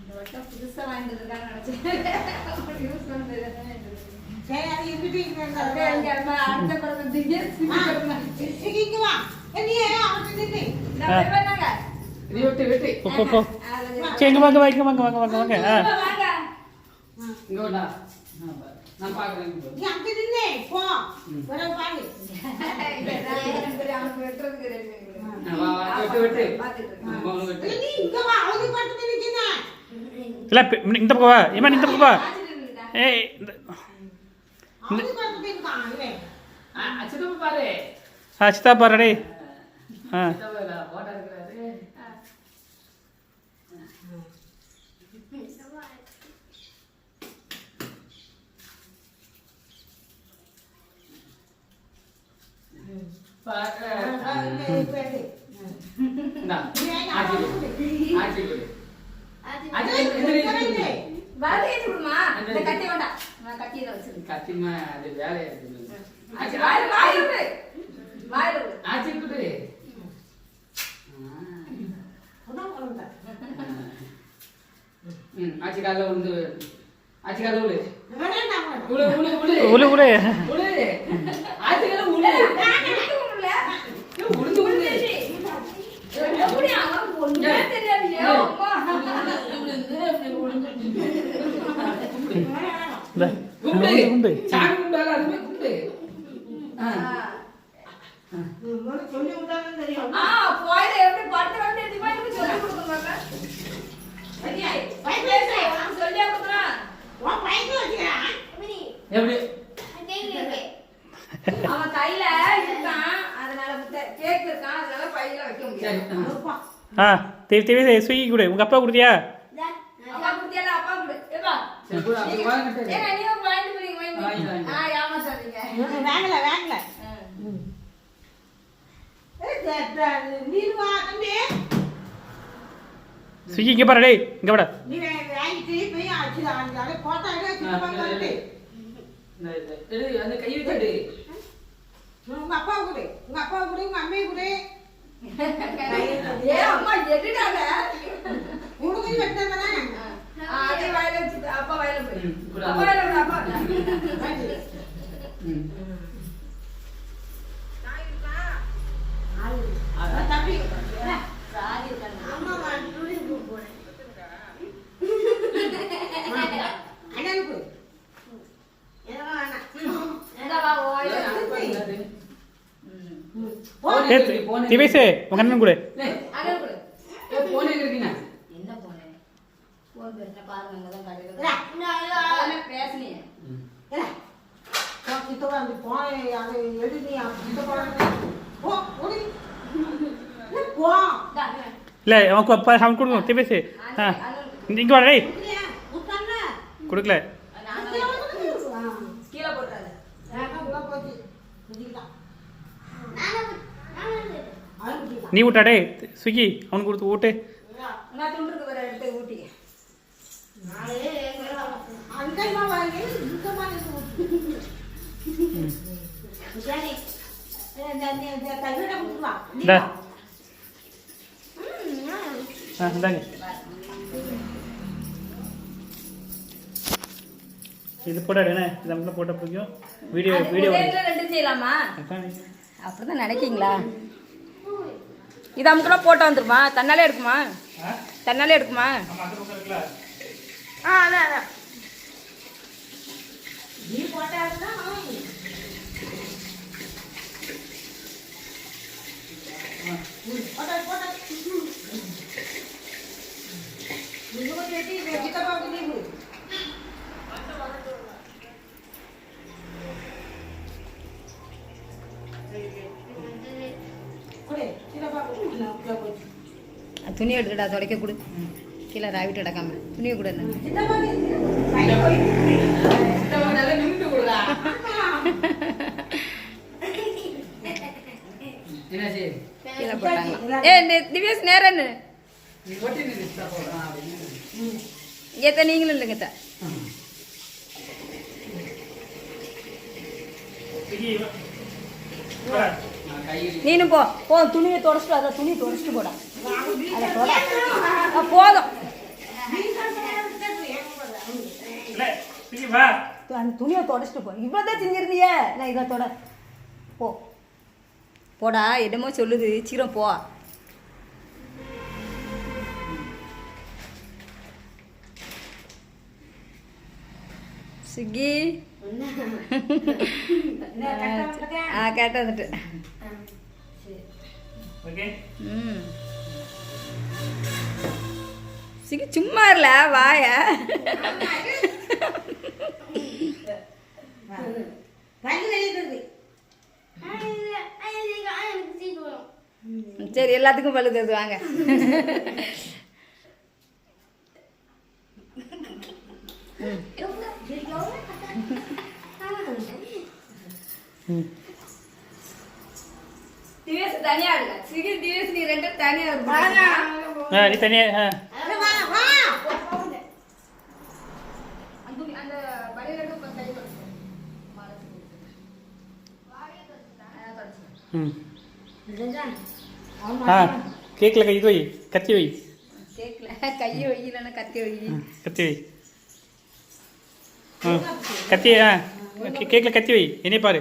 புதுசா வாங்கிட்டு இருக்கான்னு நினைச்சேன். யூஸ் பண்றது சரி அது இன்விடேஷன் அடுத்த படம் திங்க வா நீ அவட்ட நின்னு நான் போறாங்க நீ வெட்டி போ சேங்க வாங்க வாங்க இங்க வாடா நான் பாக்குறேன் நீ அங்க நின்னு போ வர பாரு அவனுக்கு வெட்டுறதுக்கு ரெடி பண்ணி வா வெட்டு பாத்துட்டு நீ இங்க வா அவனுக்கு பட்டு நிக்கினா இல்ல இந்த பக்கம் வா ஏமா இந்த பக்கம் வா ஏய் அவனுக்கு பட்டு நிக்கான் இவன் அச்சதோ பாரு அச்சிதா பாரு டேய் அச்சதோல போட்டா இருக்கறாரு பாரு நான் ஆச்சி குடு வாடகை கொடுமா இந்த கட்டி வேண்டாம் நான் கட்டியில வச்சிருக்கேன் கத்திமா அது வேலையா இருக்கு ஆச்சி வாயில ஆச்சி குடு ஆச்சி கால வந்து ஆச்சி கால உளு உளு ஆச்சி கால உளு உளுந்து உளு எப்படி அவன் ஒண்ணுமே தெரியாதுல குண்டு சாமி குண்டால அதுமே குண்டு சொல்லி விட்டாலும் தெரியும் போயில எப்படி பட்டு வந்து எதுவுமே எனக்கு சொல்லி கொடுக்கணுமாக்கா சரியா சொல்லியா கொடுக்குறான் உன் பைக்கு வச்சியா எப்படி அவன் கையில இருக்கான் அதனால கேக் இருக்கான் அதனால பையில வைக்க முடியாது தேவி ஸ்விக்கி கொடு உங்க அப்பா கொடுத்தியா அப்பா குட்டியால அப்பா கொடு ஏப்பா சரி கூட அப்படி வாங்கிட்டு ஏங்க நீ வாங்கிட்டு போறீங்க வாங்கிட்டு ஏமாத்தாதீங்க வாங்கல நீர் வா தம்பி ஸ்விக்கி இங்க பாரு டேய் இங்க வாடா நீ வாங்கிட்டு போய் ஆச்சு அந்த போட்டா எடுத்து வந்து அந்த கை வச்சுடு உங்க அப்பா கூட உங்க அம்மையை கூட ஏ அம்மா எடிடாங்க உனக்கு வெட்டதானே அதே வாயில வச்சு அப்பா வாயில போய் குடு அப்பா வாயில விடு, அப்பா தம்பி சாரி கண்ணா அம்மா வாங்கி போறேன் அண்ணனுக்கு ஏதோ என்னடா வா ஓய் திவேசே உங்க அண்ணன் கொடு அங்க கொடு போனே இருக்கீங்க என்ன போனே போன் பேசுற பாருங்க அங்க தான் கடையில என்ன பேசுனீங்க கிட்ட வந்து போய் அதை எழுதி கிட்ட போறாங்க போ ஓடி போ இல்ல அவனுக்கு அப்பா அவன் கொடுக்கணும் திவேசே இங்க வாடா டேய் உட்கார்ந்து கொடுக்கல கீழே போட்டுறாத உள்ள போச்சு முடிக்கலாம் நீ விட்டா டேய் ஸ்விக்கி அவனுக்கு கொடுத்து ஓட்டு நான் துண்டுக்கு வர எடுத்து ஊட்டி அங்கமா வாங்கி இங்கமா சரி கைவிட கொடுத்துவா இந்தா இந்தாங்க இது போட்டாடு என்ன இது நமக்கு போட்ட பிடிக்கும் வீடியோ ரெண்டு செய்யலாமா அப்படிதான் நினைக்கீங்களா இது அமுக்கெல்லாம் போட்டோ வந்துருமா தன்னாலே எடுக்குமா தன்னாலே எடுக்குமா அதான் நீ போட்டாருன்னா துணி எடுக்கடா துடைக்க கொடு கீழே ராவிட்டு எடுக்காம துணியை கூட கீழே போட்டாங்க ஏ திவ்யாஸ் நேரம் ஏத்த நீங்களும் இல்லைங்க நீனும் போ போ துணியை தொடச்சிட்டு அதை துணியை தொடச்சிட்டு போடா அதை போதும் வா அந்த துணியை தொடச்சிட்டு போ. இவ்வளோதான் செஞ்சிருந்தியே. நான் இதை தொட. போ. போடா, என்னமோ சொல்லுது. சீக்கிரம் போ. சுகி. கேட்ட வந்துட்டு. ஓகே ம். சுகி சும்மா இல்ல வாய. சரி, எல்லாத்துக்கும் பல்லு தருது வாங்க. திவேஸ் தனியா இருங்க. சிகி திவேஸ் நீ ரெண்டு தனியா இருங்க. நீ தனியா அந்த பழைய கை தொடச்சு. கேக்கில் கை இது வை, கத்தி வை. கேட்கல, கையை வை இல்லைன்னா கத்தி வை. கத்தி வை. கத்தி கேக்கில் கத்தி வை. என்னை பாரு.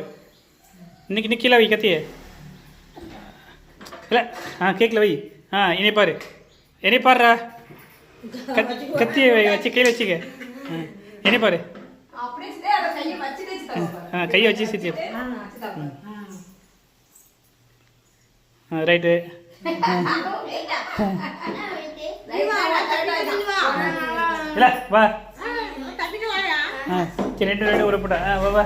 இன்னைக்கு கீழே வை கத்தியை. இல்லை கேக்கில் வை. என்னை பாரு. என்னை பாருடா. கத்தியை வச்சு கையில் வச்சுக்க. என்னை பாரு. அப்படியே அதை கையை வச்சுட்டு கையை வச்சு சுற்றி. ரைட்டு. இல்லை வா. சரி, ரெண்டு உருப்பிட்டா. வா வா.